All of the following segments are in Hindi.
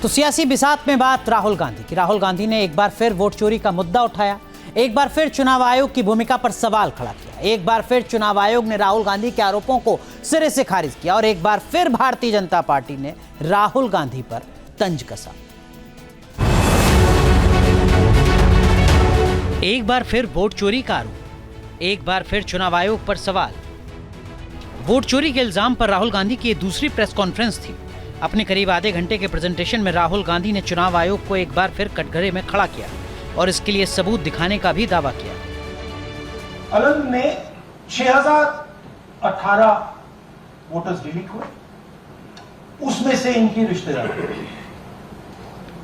तो सियासी बिसात में बात राहुल गांधी की। राहुल गांधी ने एक बार फिर वोट चोरी का मुद्दा उठाया, एक बार फिर चुनाव आयोग की भूमिका पर सवाल खड़ा किया, एक बार फिर चुनाव आयोग ने राहुल गांधी के आरोपों को सिरे से खारिज किया और एक बार फिर भारतीय जनता पार्टी ने राहुल गांधी पर तंज कसा। एक बार फिर वोट चोरी का आरोप, एक बार फिर चुनाव आयोग पर सवाल। वोट चोरी के इल्जाम पर राहुल गांधी की दूसरी प्रेस कॉन्फ्रेंस थी। अपने करीब आधे घंटे के प्रेजेंटेशन में राहुल गांधी ने चुनाव आयोग को एक बार फिर कटघरे में खड़ा किया और इसके लिए सबूत दिखाने का भी दावा किया। अलंग में 6018 वोटर्स डिलीट हुए, उसमें से इनकी रिश्तेदार,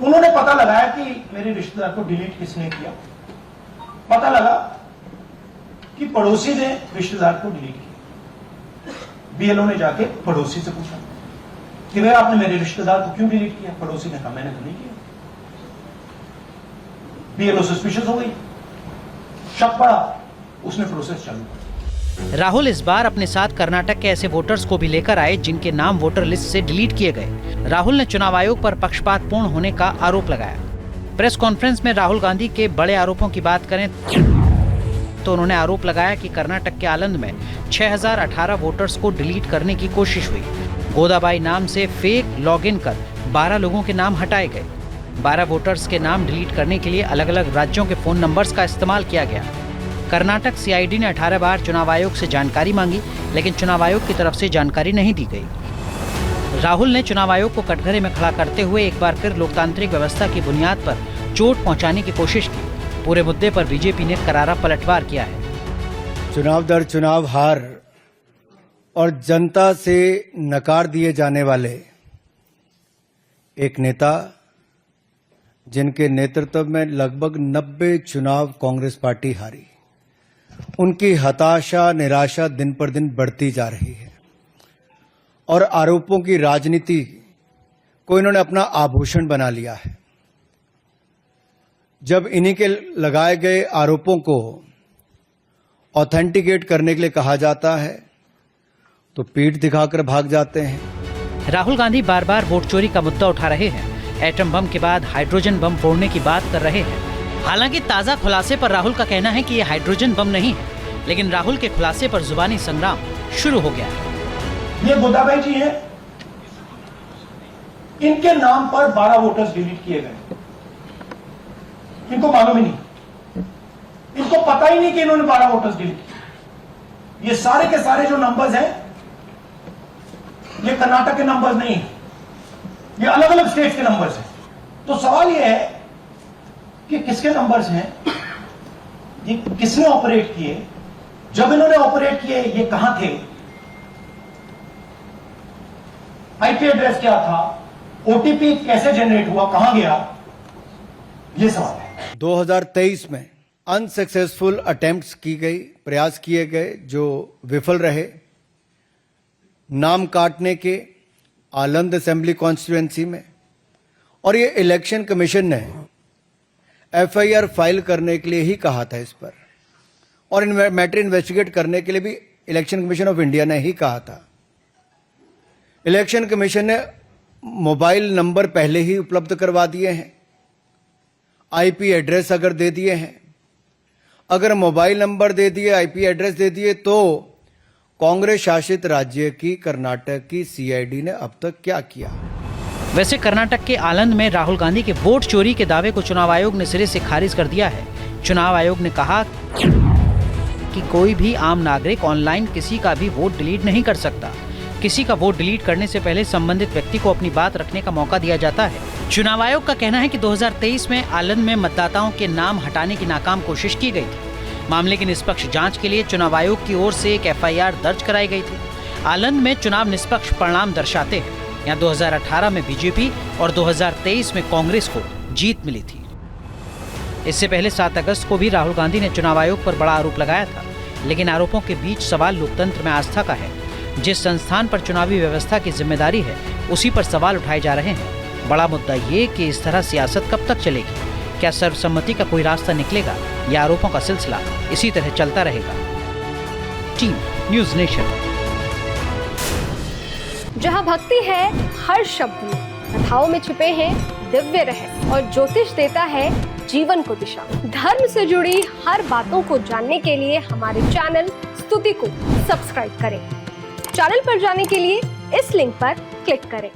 उन्होंने पता लगाया कि मेरे रिश्तेदार को डिलीट किसने किया। पता लगा कि पड़ोसी ने रिश्तेदार को डिलीट किया। बीएलओ ने जाके पड़ोसी से पूछा कि भाई आपने मेरे रिश्तेदार को क्यों डिलीट किया। पड़ोसी ने कहा मैंने तो नहीं किया। बीएलओ सस्पिशियस हो गई, शक पड़ा, उसने प्रोसेस चालू किया। राहुल इस बार अपने साथ कर्नाटक के ऐसे वोटर्स को भी लेकर आए जिनके नाम वोटर लिस्ट से डिलीट किए गए। राहुल ने चुनाव आयोग पर पक्षपातपूर्ण होने का आरोप लगाया। प्रेस कॉन्फ्रेंस में राहुल गांधी के बड़े आरोपों की बात करें तो उन्होंने आरोप लगाया कि कर्नाटक के आलंद में 6018 वोटर्स को डिलीट करने की कोशिश हुई। गोदाबाई नाम से फेक लॉगिन कर 12 लोगों के नाम हटाए गए। 12 वोटर्स के नाम डिलीट करने के लिए अलग अलग राज्यों के फोन नंबर्स का इस्तेमाल किया गया। कर्नाटक सीआईडी ने 18 बार चुनाव आयोग से जानकारी मांगी, लेकिन चुनाव आयोग की तरफ से जानकारी नहीं दी गई। राहुल ने चुनाव आयोग को कटघरे में खड़ा करते हुए एक बार फिर लोकतांत्रिक व्यवस्था की बुनियाद पर चोट पहुंचाने की कोशिश की। पूरे मुद्दे पर बीजेपी ने करारा पलटवार किया है। चुनाव दर चुनाव हार और जनता से नकार दिए जाने वाले एक नेता, जिनके नेतृत्व में लगभग 90 चुनाव कांग्रेस पार्टी हारी, उनकी हताशा निराशा दिन पर दिन बढ़ती जा रही है और आरोपों की राजनीति को इन्होंने अपना आभूषण बना लिया है। जब इन्हीं के लगाए गए आरोपों को ऑथेंटिकेट करने के लिए कहा जाता है तो पीठ दिखाकर भाग जाते हैं। राहुल गांधी बार बार वोट चोरी का मुद्दा उठा रहे हैं। एटम बम के बाद हाइड्रोजन बम फोड़ने की बात कर रहे हैं। हालांकि ताजा खुलासे पर राहुल का कहना है कि यह हाइड्रोजन बम नहीं है, लेकिन राहुल के खुलासे पर जुबानी संग्राम शुरू हो गया है। ये गोदाबाई जी हैं, इनके नाम पर 12 वोटर्स डिलीट किए गए। इनको मालूम ही नहीं, इनको पता ही नहीं कि इन्होंने 12 वोटर्स डिलीट किए। ये सारे के सारे जो नंबर्स हैं, ये कर्नाटक के नंबर्स नहीं है, ये अलग अलग स्टेट्स के नंबर्स हैं। तो सवाल ये है कि किसके नंबर्स हैं, ये किसने ऑपरेट किए, जब इन्होंने ऑपरेट किए ये कहां थे, आईपी एड्रेस क्या था, ओटीपी कैसे जनरेट हुआ, कहां गया, ये सवाल है। 2023 में अनसक्सेसफुल अटेम्प्ट्स की गई, प्रयास किए गए जो विफल रहे, नाम काटने के आलंद असेंबली कॉन्स्टिट्यूएंसी में, और ये इलेक्शन कमीशन ने एफआईआर फाइल करने के लिए ही कहा था इस पर, और मैटर इन्वेस्टिगेट करने के लिए भी इलेक्शन कमीशन ऑफ इंडिया ने ही कहा था। इलेक्शन कमीशन ने मोबाइल नंबर पहले ही उपलब्ध करवा दिए हैं, आईपी एड्रेस अगर दे दिए हैं, अगर मोबाइल नंबर दे दिए, आईपी एड्रेस दे दिए, तो कांग्रेस शासित राज्य की कर्नाटक की सीआईडी ने अब तक क्या किया? वैसे कर्नाटक के आलंद में राहुल गांधी के वोट चोरी के दावे को चुनाव आयोग ने सिरे से खारिज कर दिया है। चुनाव आयोग ने कहा कि कोई भी आम नागरिक ऑनलाइन किसी का भी वोट डिलीट नहीं कर सकता। किसी का वोट डिलीट करने से पहले संबंधित व्यक्ति को अपनी बात रखने का मौका दिया जाता है। चुनाव आयोग का कहना है कि 2023 में आलंद में मतदाताओं के नाम हटाने की नाकाम कोशिश की गई थी। मामले की निष्पक्ष जांच के लिए चुनाव आयोग की ओर से एक एफआईआर दर्ज कराई गई थी। आलंद में चुनाव निष्पक्ष परिणाम दर्शाते हैं। यहाँ 2018 में बीजेपी और 2023 में कांग्रेस को जीत मिली थी। इससे पहले 7 अगस्त को भी राहुल गांधी ने चुनाव आयोग पर बड़ा आरोप लगाया था, लेकिन आरोपों के बीच सवाल लोकतंत्र में आस्था का है। जिस संस्थान पर चुनावी व्यवस्था की जिम्मेदारी है, उसी पर सवाल उठाए जा रहे हैं। बड़ा मुद्दा ये कि इस तरह सियासत कब तक चलेगी? क्या सर्वसम्मति का कोई रास्ता निकलेगा या आरोपों का सिलसिला इसी तरह चलता रहेगा? Team news nation. जहां भक्ति है हर शब्द में, कथाओं में छिपे हैं दिव्य रहस्य और ज्योतिष देता है जीवन को दिशा। धर्म से जुड़ी हर बातों को जानने के लिए हमारे चैनल स्तुति को सब्सक्राइब करें। चैनल पर जाने के लिए इस लिंक पर क्लिक करें।